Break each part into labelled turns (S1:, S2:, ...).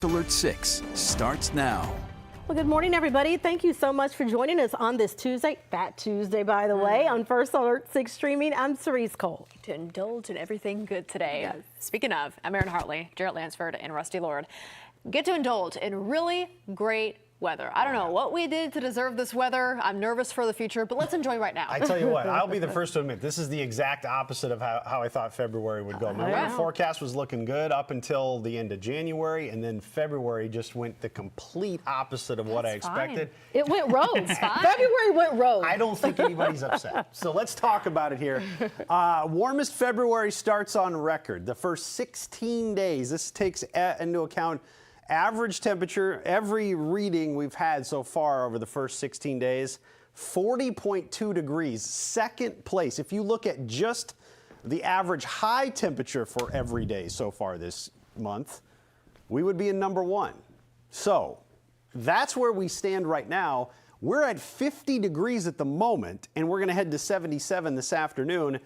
S1: Alert 6 starts now.
S2: Well, good morning, everybody. Thank you so much for joining us on this Tuesday, Fat Tuesday, by the way, on First Alert 6 streaming. I'm Cerise Cole.
S3: To indulge in everything good today. Yes. Speaking of, I'm Erin Hartley, Jarrett Lansford, and Rusty Lord. Get to indulge in really great weather. I don't know what we did to deserve this weather. I'm nervous for the future, but let's enjoy right now.
S4: I tell you what, I'll be the first to admit, this is the exact opposite of how I thought February would go. My winter forecast was looking good up until the end of January, and then February just went the complete opposite of what I expected.
S2: It went rogue. February went rogue.
S4: I don't think anybody's upset. So let's talk about it here. Warmest February starts on record. The first 16 days, this takes into account average temperature, every reading we've had so far over the first 16 days, 40.2 degrees, second place. If you look at just the average high temperature for every day so far this month, we would be in number one. So that's where we stand right now. We're at 50 degrees at the moment, and we're going to head to 77 this afternoon,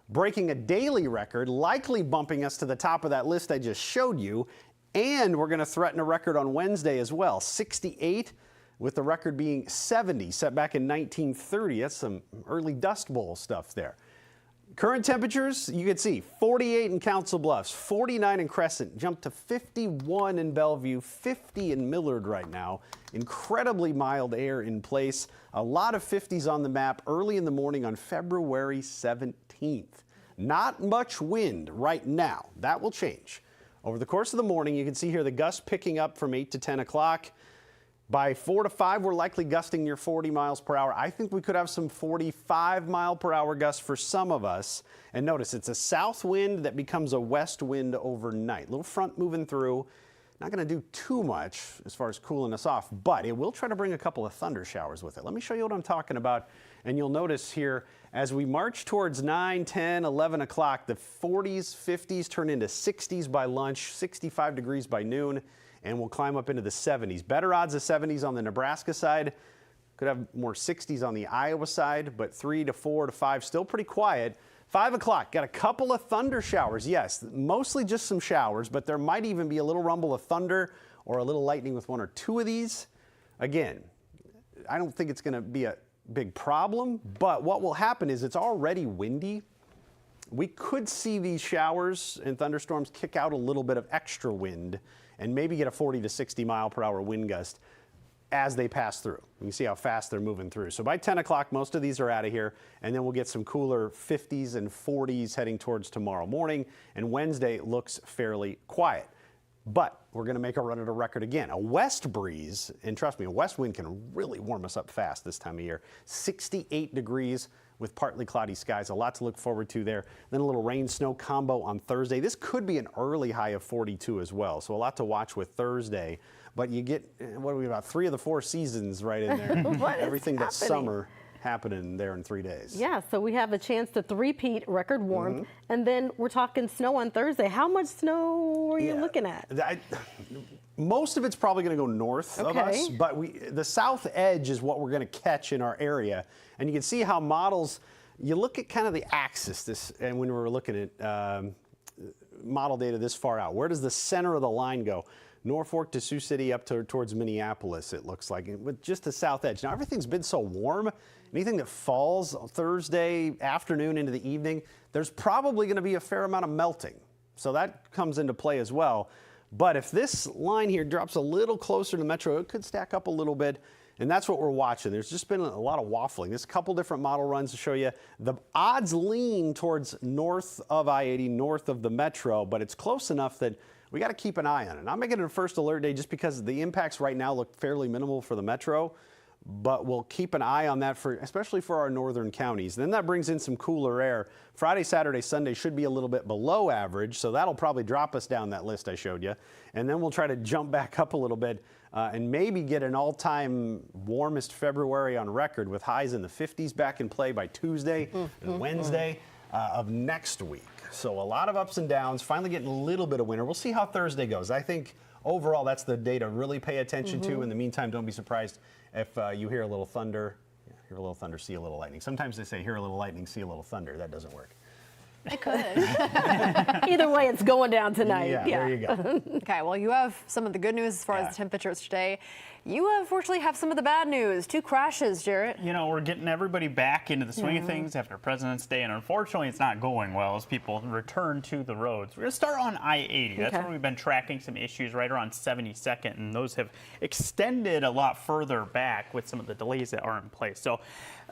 S4: breaking a daily record, likely bumping us to the top of that list I just showed you. And we're going to threaten a record on Wednesday as well, 68, with the record being 70, set back in 1930. That's some early Dust Bowl stuff there. Current temperatures, you can see 48 in Council Bluffs, 49 in Crescent, jumped to 51 in Bellevue, 50 in Millard right now. Incredibly mild air in place. A lot of 50s on the map early in the morning on February 17th. Not much wind right now. That will change. Over the course of the morning, you can see here the gusts picking up from 8 to 10 o'clock. By 4 to 5, we're likely gusting near 40 miles per hour. I think we could have some 45 mile per hour gusts for some of us. And notice it's a south wind that becomes a west wind overnight. Little front moving through. Not going to do too much as far as cooling us off, but it will try to bring a couple of thunder showers with it. Let me show you what I'm talking about. And you'll notice here, as we march towards 9, 10, 11 o'clock, the 40s, 50s turn into 60s by lunch, 65 degrees by noon, and we'll climb up into the 70s. Better odds of 70s on the Nebraska side. Could have more 60s on the Iowa side, but 3 to 4 to 5, still pretty quiet. 5 o'clock, got a couple of thunder showers. Yes, mostly just some showers, but there might even be a little rumble of thunder or a little lightning with 1 or 2 of these. Again, I don't think it's going to be a big problem, but what will happen is it's already windy. We could see these showers and thunderstorms kick out a little bit of extra wind and maybe get a 40 to 60 mile per hour wind gust as they pass through. You can see how fast they're moving through. So by 10 o'clock, most of these are out of here, and then we'll get some cooler 50s and 40s heading towards tomorrow morning, and Wednesday looks fairly quiet. But we're going to make a run at a record again. A west breeze, and trust me, a west wind can really warm us up fast this time of year. 68 degrees with partly cloudy skies. A lot to look forward to there. Then a little rain-snow combo on Thursday. This could be an early high of 42 as well, so a lot to watch with Thursday. But you get, what are we, about 3 of the 4 seasons right in there. Everything that's summer happening there in 3 days.
S2: Yeah, so we have a chance to three-peat record warmth, and then we're talking snow on Thursday. How much snow are you looking at?
S4: Most of it's probably going to go north of us, but the south edge is what we're going to catch in our area. And you can see how models, you look at kind of the axis, and when we were looking at model data this far out, where does the center of the line go? Norfolk to Sioux City up towards Minneapolis, it looks like, with just the south edge. Now, everything's been so warm. Anything that falls Thursday afternoon into the evening, there's probably going to be a fair amount of melting. So that comes into play as well. But if this line here drops a little closer to the metro, it could stack up a little bit. And that's what we're watching. There's just been a lot of waffling. There's a couple different model runs to show you. The odds lean towards north of I-80, north of the metro, but it's close enough that we got to keep an eye on it. I'm making it a first alert day just because the impacts right now look fairly minimal for the metro, but we'll keep an eye on that, especially for our northern counties. Then that brings in some cooler air. Friday, Saturday, Sunday should be a little bit below average, so that'll probably drop us down that list I showed you. And then we'll try to jump back up a little bit and maybe get an all-time warmest February on record with highs in the 50s back in play by Tuesday and Wednesday of next week. So a lot of ups and downs, finally getting a little bit of winter. We'll see how Thursday goes. I think overall that's the day to really pay attention to. In the meantime, don't be surprised if you hear a little thunder. Hear a little thunder, see a little lightning. Sometimes they say hear a little lightning, see a little thunder. That doesn't work.
S3: It could.
S2: Either way, it's going down tonight.
S4: Yeah, there you go.
S3: Okay, well, you have some of the good news as far as the temperatures today. You unfortunately have some of the bad news. 2 crashes, Jarrett.
S5: You know, we're getting everybody back into the swing of things after President's Day, and unfortunately, it's not going well as people return to the roads. We're going to start on I-80. That's where we've been tracking some issues right around 72nd, and those have extended a lot further back with some of the delays that are in place. So,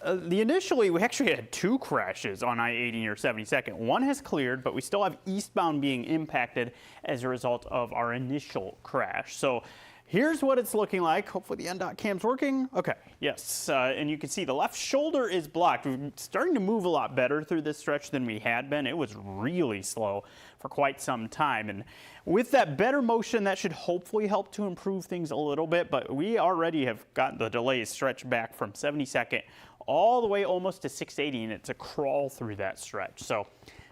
S5: initially, we actually had 2 crashes on I-80 near 72nd. One has cleared, but we still have eastbound being impacted as a result of our initial crash. So, here's what it's looking like. Hopefully the NDOT cam's working. Okay, yes, and you can see the left shoulder is blocked. We're starting to move a lot better through this stretch than we had been. It was really slow for quite some time. And with that better motion, that should hopefully help to improve things a little bit. But we already have gotten the delays stretched back from 72nd all the way almost to 680, and it's a crawl through that stretch. So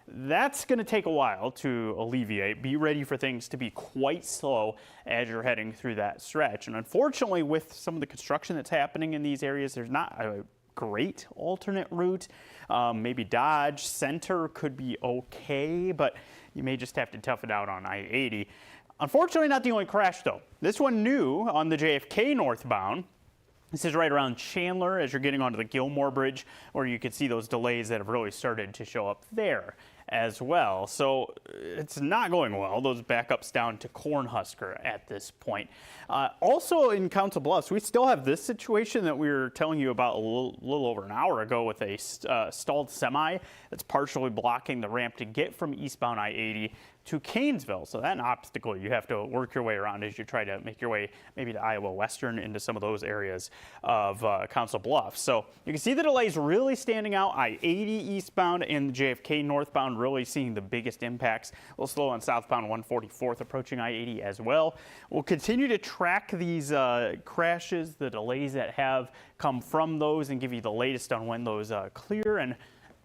S5: that's going to take a while to alleviate. Be ready for things to be quite slow as you're heading through that stretch. And unfortunately, with some of the construction that's happening in these areas, there's not a great alternate route. Maybe Dodge Center could be okay, but you may just have to tough it out on I-80. Unfortunately, not the only crash, though. This one new on the JFK northbound. This is right around Chandler as you're getting onto the Gilmore Bridge, where you can see those delays that have really started to show up there as well. So it's not going well. Those backups down to Cornhusker at this point. Also in Council Bluffs, we still have this situation that we were telling you about a little over an hour ago with a stalled semi that's partially blocking the ramp to get from eastbound I-80 to Canesville. So that's an obstacle you have to work your way around as you try to make your way maybe to Iowa Western into some of those areas of Council Bluffs. So you can see the delays really standing out. I-80 eastbound and the JFK northbound really seeing the biggest impacts. A little slow on southbound 144th approaching I-80 as well. We'll continue to track these crashes, the delays that have come from those, and give you the latest on when those clear, and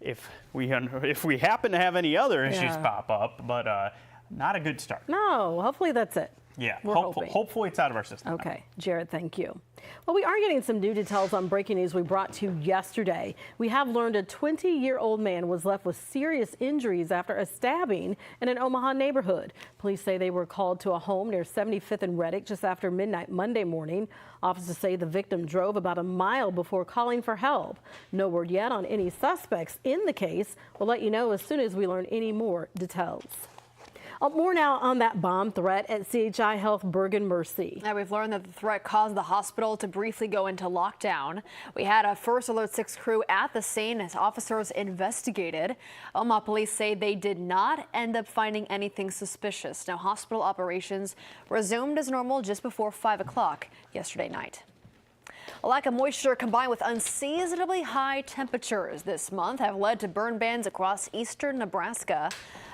S5: if we happen to have any other issues pop up, but not a good start.
S2: No, hopefully that's it.
S5: Yeah,
S2: We're hoping.
S5: Hopefully it's out of our system.
S2: Okay, Jared, thank you. Well, we are getting some new details on breaking news we brought to you yesterday. We have learned a 20-year-old man was left with serious injuries after a stabbing in an Omaha neighborhood. Police say they were called to a home near 75th and Reddick just after midnight Monday morning. Officers say the victim drove about a mile before calling for help. No word yet on any suspects in the case. We'll let you know as soon as we learn any more details. More now on that bomb threat at CHI Health Bergan Mercy.
S3: Now we've learned that the threat caused the hospital to briefly go into lockdown. We had a First Alert 6 crew at the scene as officers investigated. Omaha police say they did not end up finding anything suspicious. Now hospital operations resumed as normal just before 5 o'clock yesterday night. A lack of moisture combined with unseasonably high temperatures this month have led to burn bans across eastern Nebraska.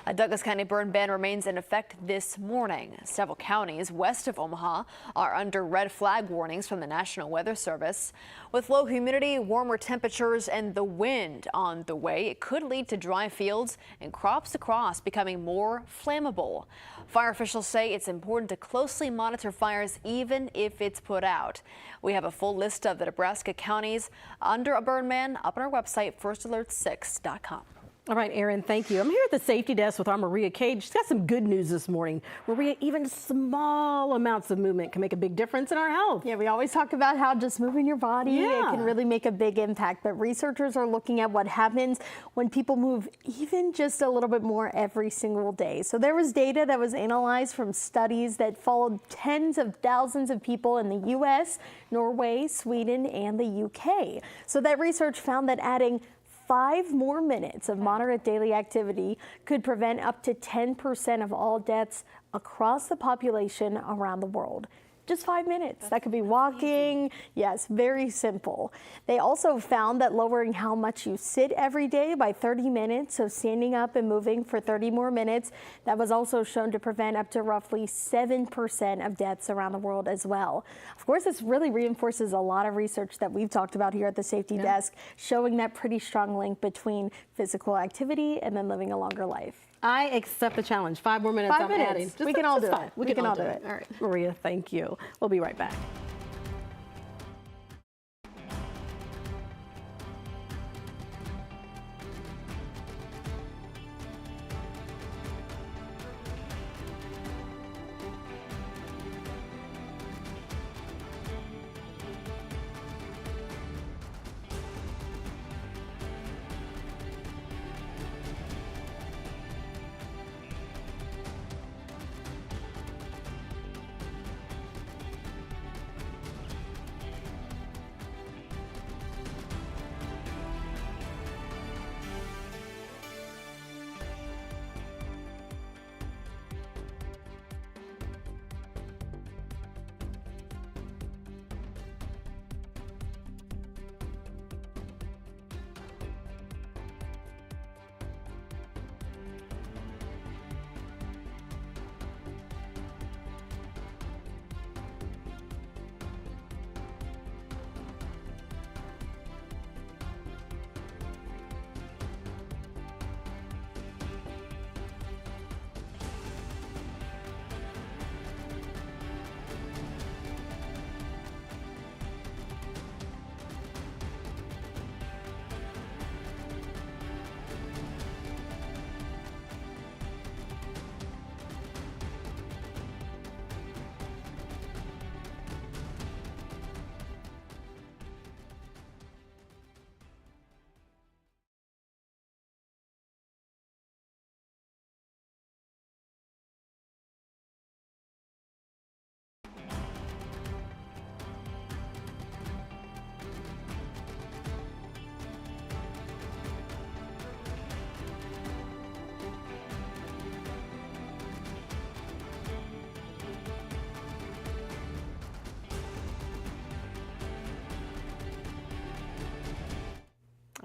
S3: A Douglas County burn ban remains in effect this morning. Several counties west of Omaha are under red flag warnings from the National Weather Service. With low humidity, warmer temperatures, and the wind on the way, it could lead to dry fields and crops across becoming more flammable. Fire officials say it's important to closely monitor fires even if it's put out. We have a full list of the Nebraska counties under a burn ban up on our website, firstalert6.com.
S2: All right, Aaron, thank you. I'm here at the safety desk with our Maria Cage. She's got some good news this morning. Maria, even small amounts of movement can make a big difference in our health.
S6: Yeah, we always talk about how just moving your body, it can really make a big impact. But researchers are looking at what happens when people move even just a little bit more every single day. So there was data that was analyzed from studies that followed tens of thousands of people in the U.S., Norway, Sweden, and the U.K. So that research found that adding 5 more minutes of moderate daily activity could prevent up to 10% of all deaths across the population around the world. Just 5 minutes. That could be walking. Yes, very simple. They also found that lowering how much you sit every day by 30 minutes, so standing up and moving for 30 more minutes, that was also shown to prevent up to roughly 7% of deaths around the world as well. Of course, this really reinforces a lot of research that we've talked about here at the safety desk, showing that pretty strong link between physical activity and then living a longer life.
S2: I accept the challenge. 5 more minutes.
S6: 5 minutes.
S2: Adding.
S6: We can all do it.
S2: We can all do it. All right, Maria, thank you. We'll be right back.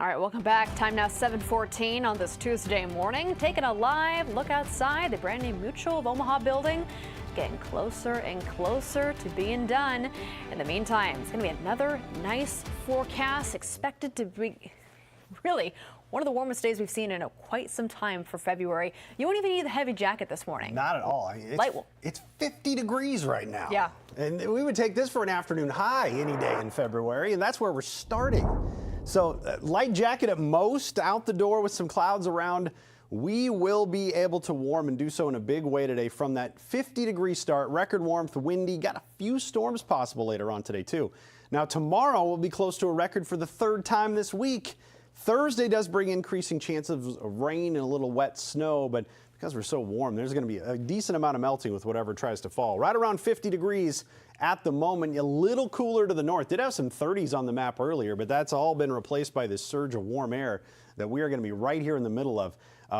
S3: All right, welcome back. Time now 7:14 on this Tuesday morning. Taking a live look outside the brand new Mutual of Omaha building. Getting closer and closer to being done. In the meantime, it's going to be another nice forecast, expected to be really one of the warmest days we've seen in quite some time for February. You won't even need the heavy jacket this morning.
S4: Not at all. It's 50 degrees right now.
S3: Yeah.
S4: And we would take this for an afternoon high any day in February, and that's where we're starting. So light jacket at most, out the door with some clouds around. We will be able to warm and do so in a big way today from that 50-degree start. Record warmth, windy, got a few storms possible later on today too. Now tomorrow we'll be close to a record for the third time this week. Thursday does bring increasing chances of rain and a little wet snow, but because we're so warm, there's going to be a decent amount of melting with whatever tries to fall. Right around 50 degrees at the moment, a little cooler to the north. Did have some 30s on the map earlier, but that's all been replaced by this surge of warm air that we are going to be right here in the middle of.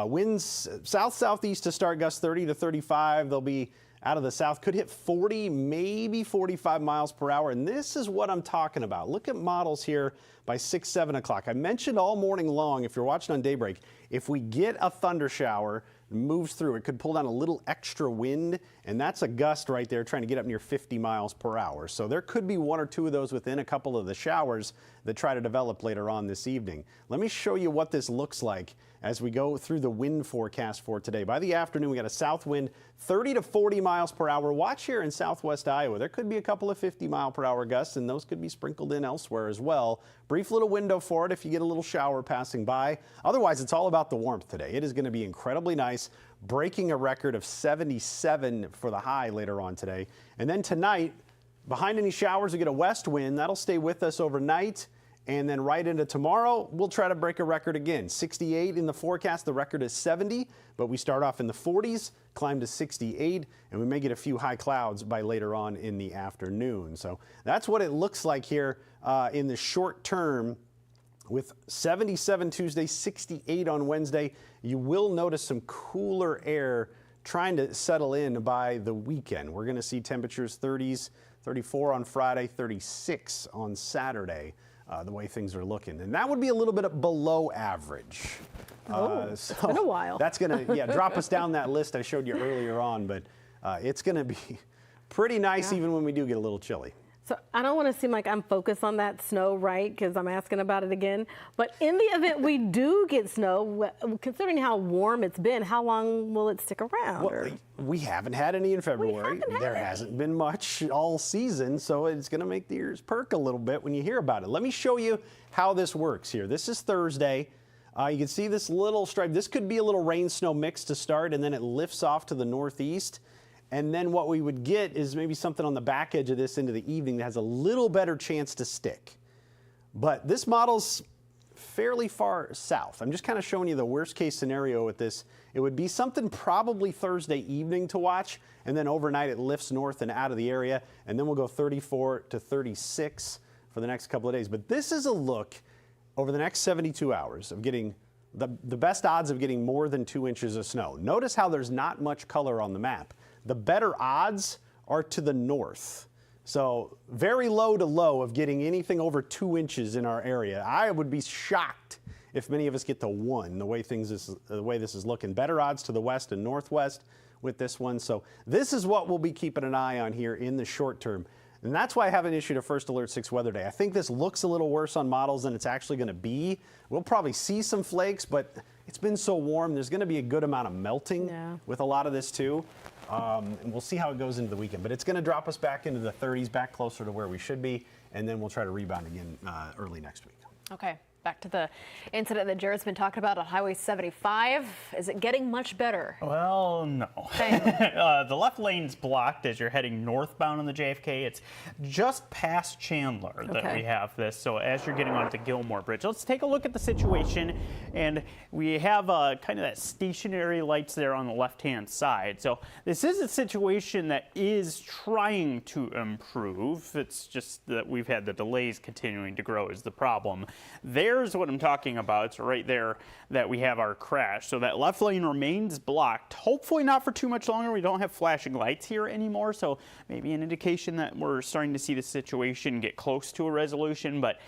S4: Winds south-southeast to start, gusts 30 to 35. They'll be out of the south, could hit 40, maybe 45 miles per hour. And this is what I'm talking about. Look at models here by 6, 7 o'clock. I mentioned all morning long, if you're watching on Daybreak, if we get a thunder shower, moves through, it could pull down a little extra wind, and that's a gust right there trying to get up near 50 miles per hour. So there could be 1 or 2 of those within a couple of the showers that try to develop later on this evening. Let me show you what this looks like as we go through the wind forecast for today. By the afternoon, we got a south wind 30 to 40 miles per hour. Watch here in southwest Iowa. There could be a couple of 50 mile per hour gusts, and those could be sprinkled in elsewhere as well. Brief little window for it if you get a little shower passing by. Otherwise, it's all about the warmth today. It is going to be incredibly nice, breaking a record of 77 for the high later on today. And then tonight, behind any showers, we get a west wind. That'll stay with us overnight. And then right into tomorrow, we'll try to break a record again. 68 in the forecast. The record is 70, but we start off in the 40s, climb to 68, and we may get a few high clouds by later on in the afternoon. So that's what it looks like here in the short term with 77 Tuesday, 68 on Wednesday. You will notice some cooler air trying to settle in by the weekend. We're going to see temperatures 30s, 34 on Friday, 36 on Saturday. The way things are looking. And that would be a little bit below average.
S2: It's been a while.
S4: That's going to drop us down that list I showed you earlier on, but it's going to be pretty nice even when we do get a little chilly.
S2: So I don't want to seem like I'm focused on that snow, right, because I'm asking about it again. But in the event we do get snow, considering how warm it's been, how long will it stick around?
S4: Well, we haven't had any in February. There hasn't been much all season, so it's going to make the ears perk a little bit when you hear about it. Let me show you how this works here. This is Thursday. You can see this little stripe. This could be a little rain-snow mix to start, and then it lifts off to the northeast. And then what we would get is maybe something on the back edge of this into the evening that has a little better chance to stick. But this model's fairly far south. I'm just kind of showing you the worst case scenario with this. It would be something probably Thursday evening to watch, and then overnight it lifts north and out of the area, and then we'll go 34 to 36 for the next couple of days. But this is a look over the next 72 hours of getting the best odds of getting more than 2 inches of snow. Notice how there's not much color on the map. The better odds are to the north. So very low to low of getting anything over 2 inches in our area. I would be shocked if many of us get to 1, the way this is looking. Better odds to the west and northwest with this one. So this is what we'll be keeping an eye on here in the short term. And that's why I haven't issued a First Alert 6 weather day. I think this looks a little worse on models than it's actually going to be. We'll probably see some flakes, but it's been so warm. There's going to be a good amount of melting with a lot of this too. And we'll see how it goes into the weekend. But it's going to drop us back into the 30s, back closer to where we should be. And then we'll try to rebound again early next week.
S3: Okay. Back to the incident that Jared's been talking about on Highway 75. Is it getting much better?
S5: Well, no. The left lane's blocked as you're heading northbound on the JFK. It's just past Chandler that we have this. So as you're getting onto Gilmore Bridge, let's take a look at the situation. And we have kind of that stationary lights there on the left-hand side. So this is a situation that is trying to improve. It's just that we've had the delays continuing to grow is the problem. There's what I'm talking about. It's right there that we have our crash. So that left lane remains blocked. Hopefully not for too much longer. We don't have flashing lights here anymore. So maybe an indication that we're starting to see the situation get close to a resolution. But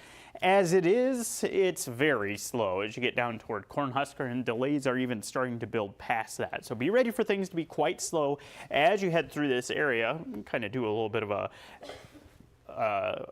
S5: As it is, it's very slow as you get down toward Cornhusker, and delays are even starting to build past that. So be ready for things to be quite slow as you head through this area. Kind of do a little bit of a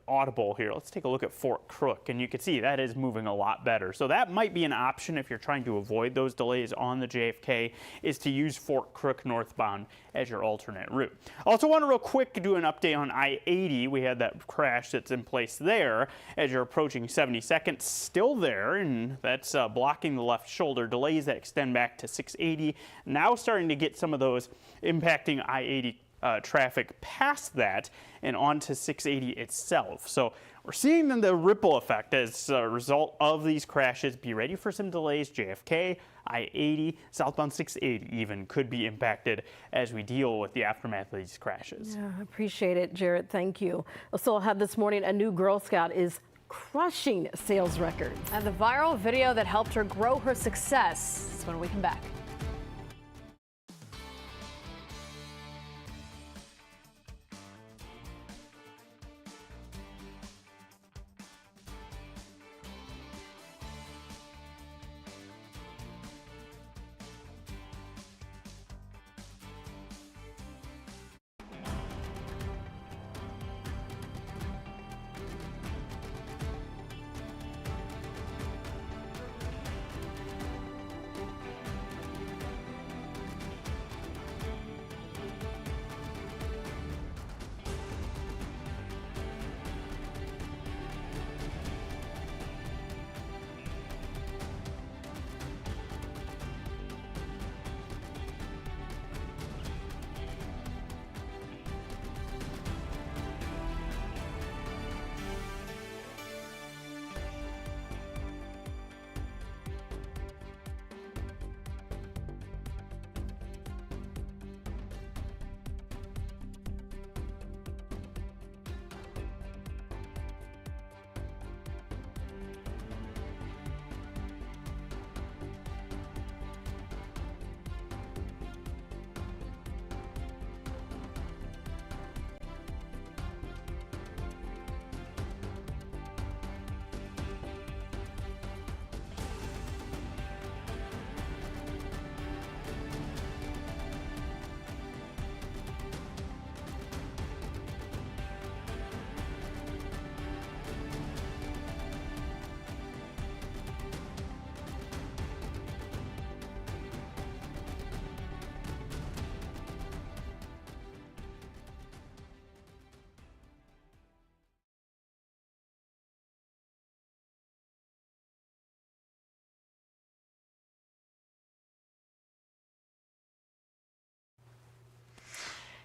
S5: audible here. Let's take a look at Fort Crook, and you can see that is moving a lot better. So that might be an option if you're trying to avoid those delays on the JFK, is to use Fort Crook northbound as your alternate route. Also want to real quick do an update on I-80. We had that crash that's in place there as you're approaching 72nd, still there, and that's blocking the left shoulder. Delays that extend back to 680. Now starting to get some of those impacting I-80 traffic past that and onto 680 itself. So we're seeing the ripple effect as a result of these crashes. Be ready for some delays. JFK, I-80, southbound 680 even could be impacted as we deal with the aftermath of these crashes.
S2: Yeah, I appreciate it, Jarrett. Thank you. Also, I'll have this morning a new Girl Scout is crushing sales records.
S3: And the viral video that helped her grow her success is when we come back.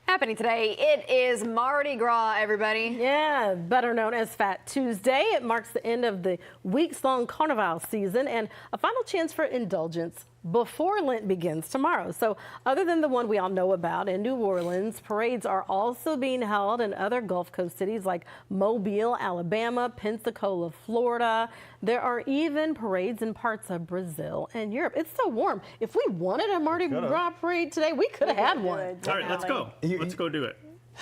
S3: Happening today, it is Mardi Gras, everybody.
S2: Yeah, better known as Fat Tuesday. It marks the end of the weeks-long carnival season and a final chance for indulgence before Lent begins tomorrow. So other than the one we all know about in New Orleans, parades are also being held in other Gulf Coast cities like Mobile, Alabama, Pensacola, Florida. There are even parades in parts of Brazil and Europe. It's so warm. If we wanted a Mardi Gras parade today, we could have had one.
S5: All right, let's go. Let's go do it.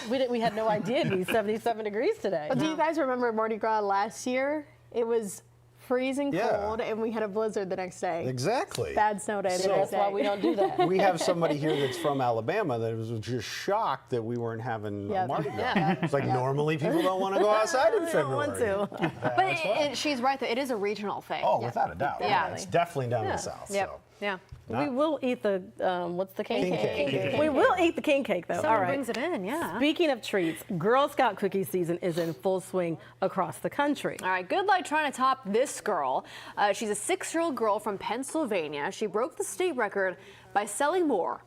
S2: We had no idea it'd be 77 degrees today.
S6: But do you guys remember Mardi Gras last year? It was freezing cold, and we had a blizzard the next day.
S4: Exactly.
S6: Bad snow day the next day.
S2: That's why we don't do that.
S4: We have somebody here that's from Alabama that was just shocked that we weren't having a Mardi Gras. It's like normally people don't want to go outside in February.
S2: Don't want to.
S3: But she's right, though. It is a regional thing.
S4: Oh, without a doubt.
S3: Yeah.
S4: It's definitely down in the south.
S3: Yep.
S4: So.
S3: Yeah.
S2: We will eat the, what's the king
S4: King cake.
S2: We will eat the king cake, though.
S3: Someone
S2: All right.
S3: brings it in, yeah.
S2: Speaking of treats, Girl Scout cookie season is in full swing across the country.
S3: All right, good luck trying to top this girl. She's a 6-year-old girl from Pennsylvania. She broke the state record by selling more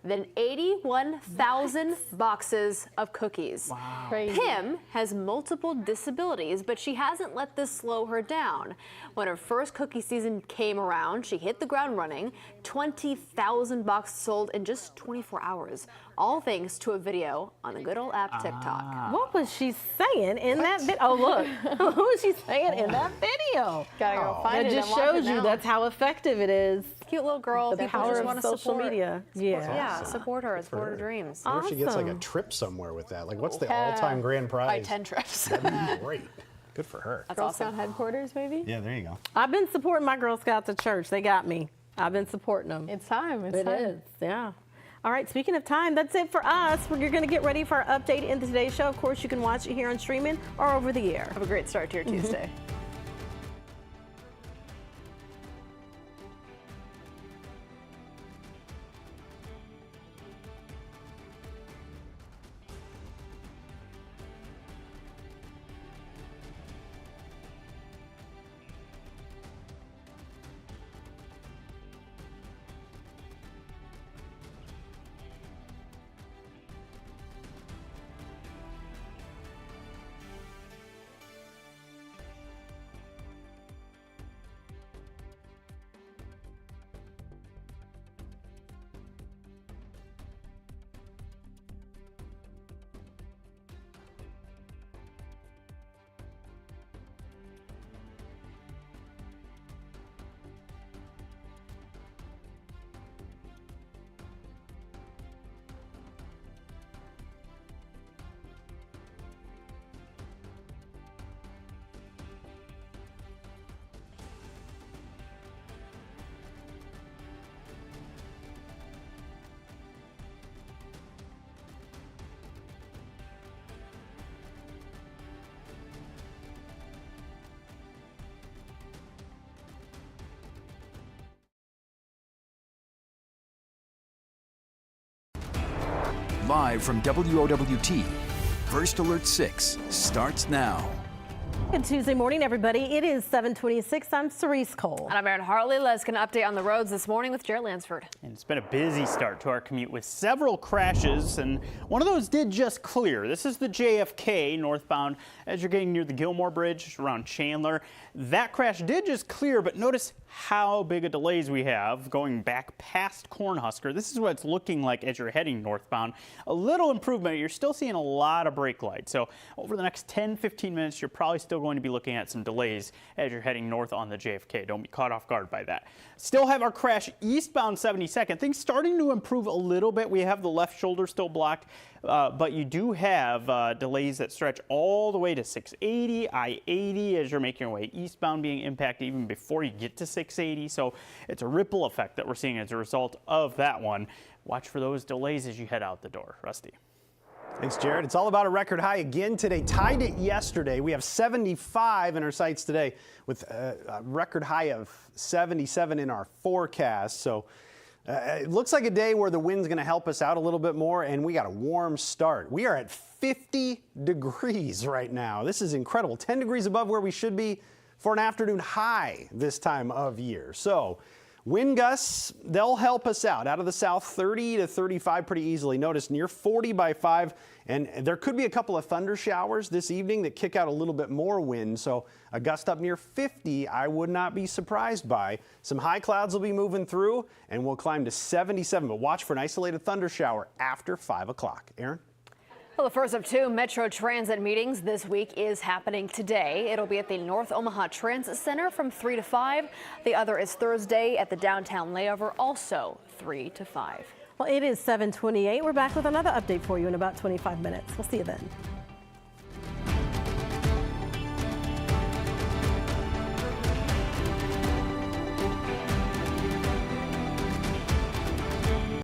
S3: than 81,000 boxes of cookies.
S5: Wow.
S6: Crazy.
S3: Pim has multiple disabilities, but she hasn't let this slow her down. When her first cookie season came around, she hit the ground running. 20,000 boxes sold in just 24 hours, all thanks to a video on the good old app TikTok.
S2: What was she saying in that video? Oh, look. What was she saying in that video?
S6: Gotta go find
S2: That
S6: it.
S2: just
S6: and watch
S2: shows
S6: it
S2: you
S6: now.
S2: that's how effective it is.
S3: Cute little girl.
S2: The
S3: People
S2: power
S3: just
S2: of
S3: want to
S2: social
S3: support.
S2: media.
S3: Yeah, support her. Support her dreams.
S4: What if she gets like a
S2: Awesome.
S4: trip somewhere with that? Like, what's the all-time grand prize?
S3: Buy 10 trips.
S4: That'd be great. Good for her.
S3: That's
S6: Girl
S3: awesome.
S6: Scout headquarters, maybe?
S4: Yeah, there you go.
S2: I've been supporting my Girl Scouts at church. They got me. I've been supporting them.
S6: It's time. It's
S2: It
S6: time.
S2: is, yeah. All right, speaking of time, that's it for us. We're going to get ready for our update into today's show. Of course, you can watch it here on streaming or over the air.
S3: Have a great start to your Tuesday.
S1: Live from WOWT, First Alert 6 starts now.
S2: Good Tuesday morning, everybody. It is 7:26. I'm Cerise Cole.
S3: And I'm Erin Hartley. Let's get an update on the roads this morning with Jared Lansford.
S5: And it's been a busy start to our commute with several crashes, and one of those did just clear. This is the JFK northbound as you're getting near the Gilmore Bridge around Chandler. That crash did just clear, but notice how big of delays we have going back past Cornhusker. This is what it's looking like as you're heading northbound. A little improvement. You're still seeing a lot of brake lights. So over the next 10-15 minutes, you're probably still going to be looking at some delays as you're heading north on the JFK. Don't be caught off guard by that. Still have our crash eastbound 72nd. Things starting to improve a little bit. We have the left shoulder still blocked, but you do have delays that stretch all the way to 680, I-80 as you're making your way eastbound, being impacted even before you get to 680. So it's a ripple effect that we're seeing as a result of that one. Watch for those delays as you head out the door. Rusty.
S4: Thanks, Jared. It's all about a record high again today. Tied it yesterday. We have 75 in our sights today with a record high of 77 in our forecast. So it looks like a day where the wind's going to help us out a little bit more, and we got a warm start. We are at 50 degrees right now. This is incredible. 10 degrees above where we should be for an afternoon high this time of year. So wind gusts, they'll help us out of the south, 30 to 35 pretty easily. Notice near 40 by 5, and there could be a couple of thunder showers this evening that kick out a little bit more wind. So a gust up near 50, I would not be surprised by. Some high clouds will be moving through, and we'll climb to 77. But watch for an isolated thunder shower after 5 o'clock. Aaron?
S3: Well, the first of two Metro Transit meetings this week is happening today. It'll be at the North Omaha Transit Center from 3 to 5. The other is Thursday at the downtown layover, also 3 to 5.
S2: Well, it is 7:28. We're back with another update for you in about 25 minutes. We'll see you then.